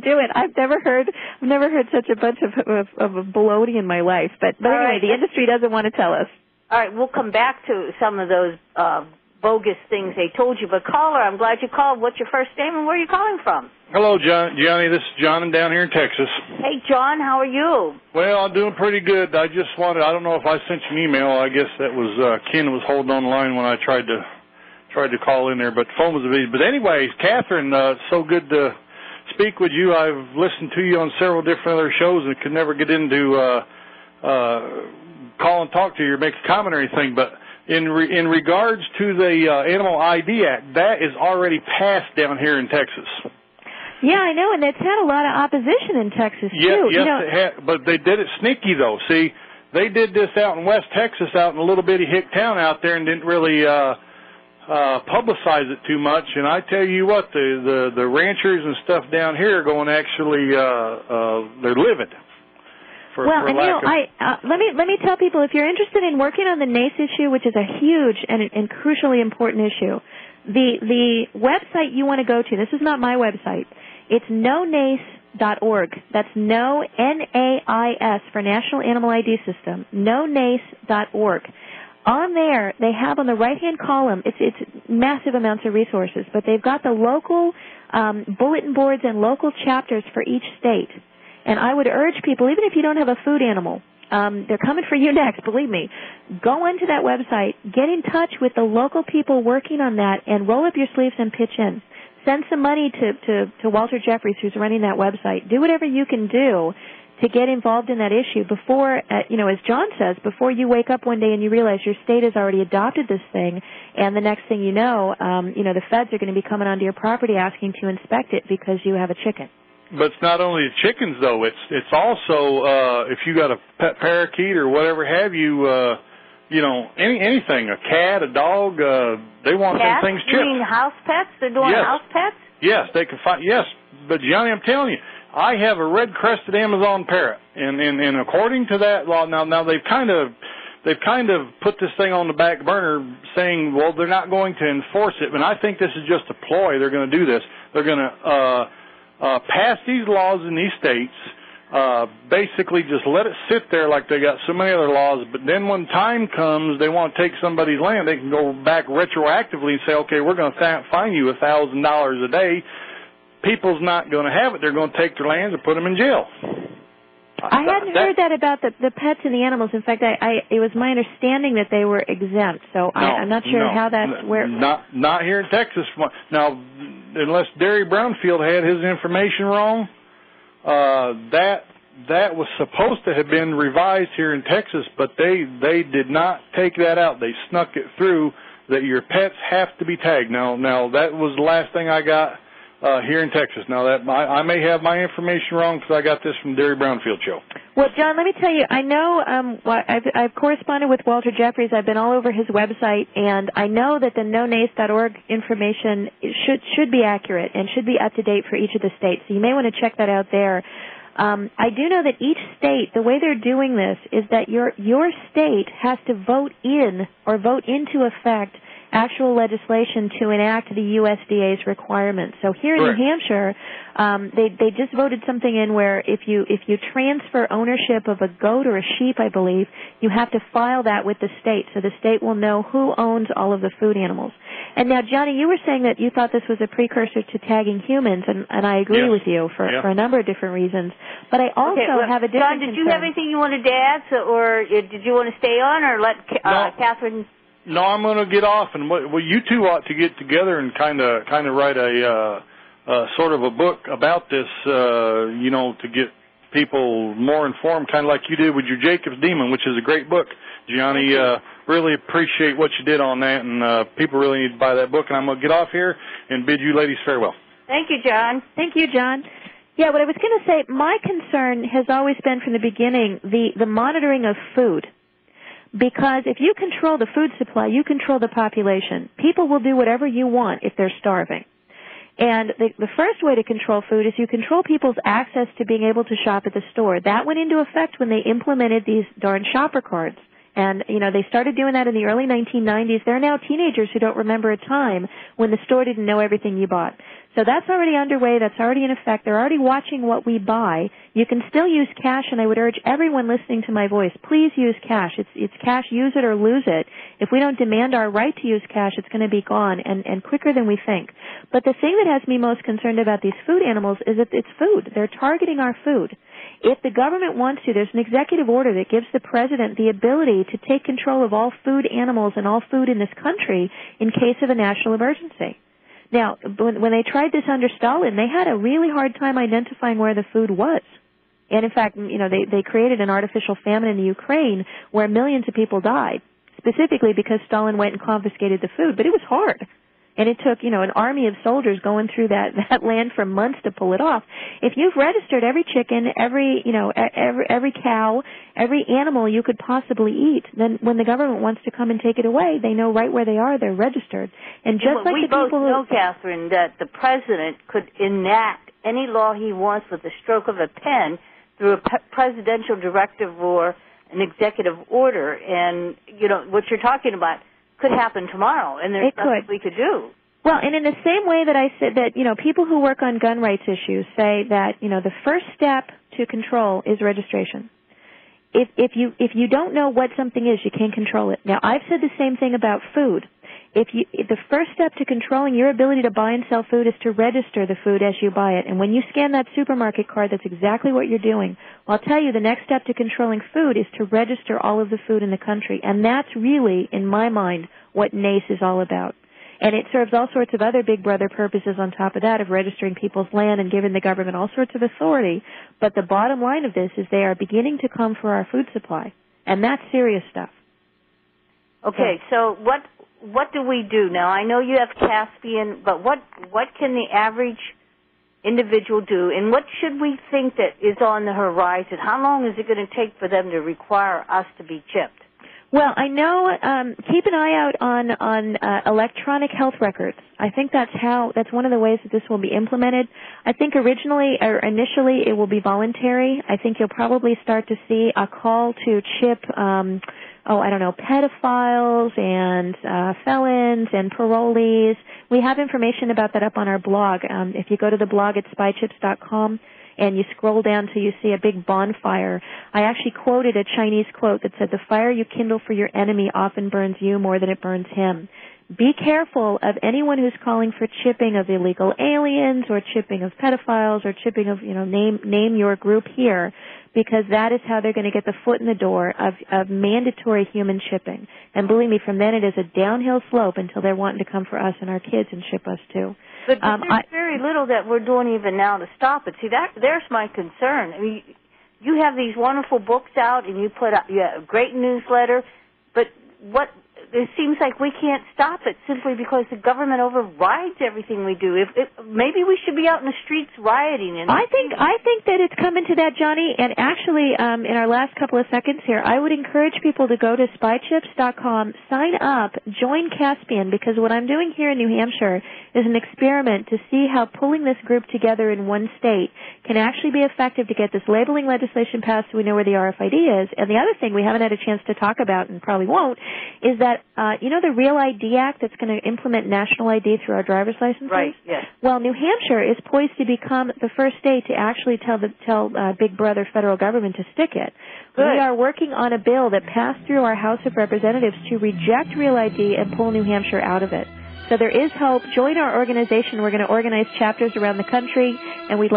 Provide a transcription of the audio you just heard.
do it. I've never heard such a bunch of baloney in my life. But anyway, the industry doesn't want to tell us. All right, we'll come back to some of those bogus things they told you. But caller, I'm glad you called. What's your first name and where are you calling from? Hello, Gianni. This is John. I'm down here in Texas. Hey, John, how are you? Well, I'm doing pretty good. I don't know if I sent you an email. I guess that was Ken was holding on the line when I tried to call in there, but the phone was busy. But anyways, Catherine, so good to speak with you. I've listened to you on several different other shows and could never get into call and talk to you or make a comment or anything, but in regards to the Animal ID Act, that is already passed down here in Texas. Yeah, I know, and it's had a lot of opposition in Texas, too. Yes, it had, but they did it sneaky, though. See, they did this out in West Texas, out in a little bitty hick town out there, and didn't really publicize it too much. And I tell you what, the ranchers and stuff down here are going actually, they're livid. Well, and let me tell people, if you're interested in working on the NACE issue, which is a huge and crucially important issue, the website you want to go to, this is not my website, it's nonace.org. That's NAIS for National Animal ID System, nonace.org. On there, they have on the right-hand column, it's massive amounts of resources, but they've got the local bulletin boards and local chapters for each state. And I would urge people, even if you don't have a food animal, they're coming for you next, believe me. Go onto that website, get in touch with the local people working on that, and roll up your sleeves and pitch in. Send some money to Walter Jeffries, who's running that website. Do whatever you can do to get involved in that issue before, as John says, before you wake up one day and you realize your state has already adopted this thing, and the next thing you know, the feds are going to be coming onto your property asking to inspect it because you have a chicken. But it's not only the chickens, though. It's also if you got a pet parakeet or whatever have you, anything, a cat, a dog, they want them things chipped. You mean house pets? They're doing house pets? Yes, they can find. Yes, but Gianni, I'm telling you, I have a red-crested Amazon parrot, and according to that law, now they've kind of put this thing on the back burner, saying, well, they're not going to enforce it. And I think this is just a ploy. They're going to do this. They're going to pass these laws in these states, basically just let it sit there like they got so many other laws, but then when time comes, they want to take somebody's land, they can go back retroactively and say, okay, we're going to fine you $1,000 a day. People's not going to have it. They're going to take their lands and put them in jail. I hadn't heard that about the pets and the animals. In fact, it was my understanding that they were exempt, so I'm not sure how that's where. Not here in Texas. Now, unless Derry Brownfield had his information wrong, that was supposed to have been revised here in Texas, but they did not take that out. They snuck it through that your pets have to be tagged. Now that was the last thing I got here in Texas. Now, that I may have my information wrong because I got this from Derry Brownfield show. Well, John, let me tell you, I know I've corresponded with Walter Jeffries. I've been all over his website, and I know that the nonace.org information should be accurate and should be up to date for each of the states. So you may want to check that out there. I do know that each state, the way they're doing this is that your state has to vote in or vote into effect actual legislation to enact the USDA's requirements. So here in New Hampshire, they just voted something in where if you transfer ownership of a goat or a sheep, I believe, you have to file that with the state, so the state will know who owns all of the food animals. And now, Johnny, you were saying that you thought this was a precursor to tagging humans, and I agree with you for a number of different reasons. But I also have a different John, did you have anything you wanted to add, or did you want to stay on, or let Catherine? No, I'm going to get off, and you two ought to get together and kind of write a sort of a book about this, to get people more informed, kind of like you did with your Jacob's Demon, which is a great book. Gianni, really appreciate what you did on that, and people really need to buy that book. And I'm going to get off here and bid you ladies farewell. Thank you, John. Thank you, John. Yeah, what I was going to say, my concern has always been from the beginning the monitoring of food. Because if you control the food supply, you control the population. People will do whatever you want if they're starving. And the first way to control food is you control people's access to being able to shop at the store. That went into effect when they implemented these darn shopper cards. And, they started doing that in the early 1990s. There are now teenagers who don't remember a time when the store didn't know everything you bought. So that's already underway. That's already in effect. They're already watching what we buy. You can still use cash, and I would urge everyone listening to my voice, please use cash. It's cash. Use it or lose it. If we don't demand our right to use cash, it's going to be gone, and quicker than we think. But the thing that has me most concerned about these food animals is that it's food. They're targeting our food. If the government wants to, there's an executive order that gives the president the ability to take control of all food animals and all food in this country in case of a national emergency. Now, when they tried this under Stalin, they had a really hard time identifying where the food was. And in fact, they created an artificial famine in the Ukraine where millions of people died, specifically because Stalin went and confiscated the food. But it was hard. And it took, an army of soldiers going through that land for months to pull it off. If you've registered every chicken, every cow, every animal you could possibly eat, then when the government wants to come and take it away, they know right where they are. They're registered. And just like the people we both know, Catherine, that the president could enact any law he wants with the stroke of a pen through a presidential directive or an executive order. And, what you're talking about could happen tomorrow, and there's nothing we could do. Well, and in the same way that I said that, people who work on gun rights issues say that, the first step to control is registration. If you don't know what something is, you can't control it. Now, I've said the same thing about food. The first step to controlling your ability to buy and sell food is to register the food as you buy it. And when you scan that supermarket card, that's exactly what you're doing. Well, I'll tell you, the next step to controlling food is to register all of the food in the country. And that's really, in my mind, what NACE is all about. And it serves all sorts of other big brother purposes on top of that of registering people's land and giving the government all sorts of authority. But the bottom line of this is they are beginning to come for our food supply. And that's serious stuff. Okay, so what do we do now? I know you have Caspian, but what can the average individual do, and what should we think that is on the horizon? How long is it going to take for them to require us to be chipped? Well, I know, keep an eye out on electronic health records. I think that's one of the ways that this will be implemented. I think initially it will be voluntary. I think you'll probably start to see a call to chip, pedophiles and felons and parolees. We have information about that up on our blog. If you go to the blog at spychips.com, and you scroll down till you see a big bonfire. I actually quoted a Chinese quote that said, "The fire you kindle for your enemy often burns you more than it burns him." Be careful of anyone who's calling for chipping of illegal aliens or chipping of pedophiles or chipping of, name your group here, because that is how they're going to get the foot in the door of mandatory human chipping. And believe me, from then it is a downhill slope until they're wanting to come for us and our kids and chip us too. But there's very little that we're doing even now to stop it. See, there's my concern. I mean, you have these wonderful books out, and you have a great newsletter, but it seems like we can't stop it simply because the government overrides everything we do. Maybe we should be out in the streets rioting. I think that it's coming to that, Gianni. And actually, in our last couple of seconds here, I would encourage people to go to spychips.com, sign up, join Caspian, because what I'm doing here in New Hampshire is an experiment to see how pulling this group together in one state can actually be effective to get this labeling legislation passed so we know where the RFID is. And the other thing we haven't had a chance to talk about and probably won't is that the Real ID Act that's going to implement national ID through our driver's licenses? Right, yes. Well, New Hampshire is poised to become the first state to actually tell Big Brother federal government to stick it. Good. We are working on a bill that passed through our House of Representatives to reject Real ID and pull New Hampshire out of it. So there is hope. Join our organization. We're going to organize chapters around the country, and we'd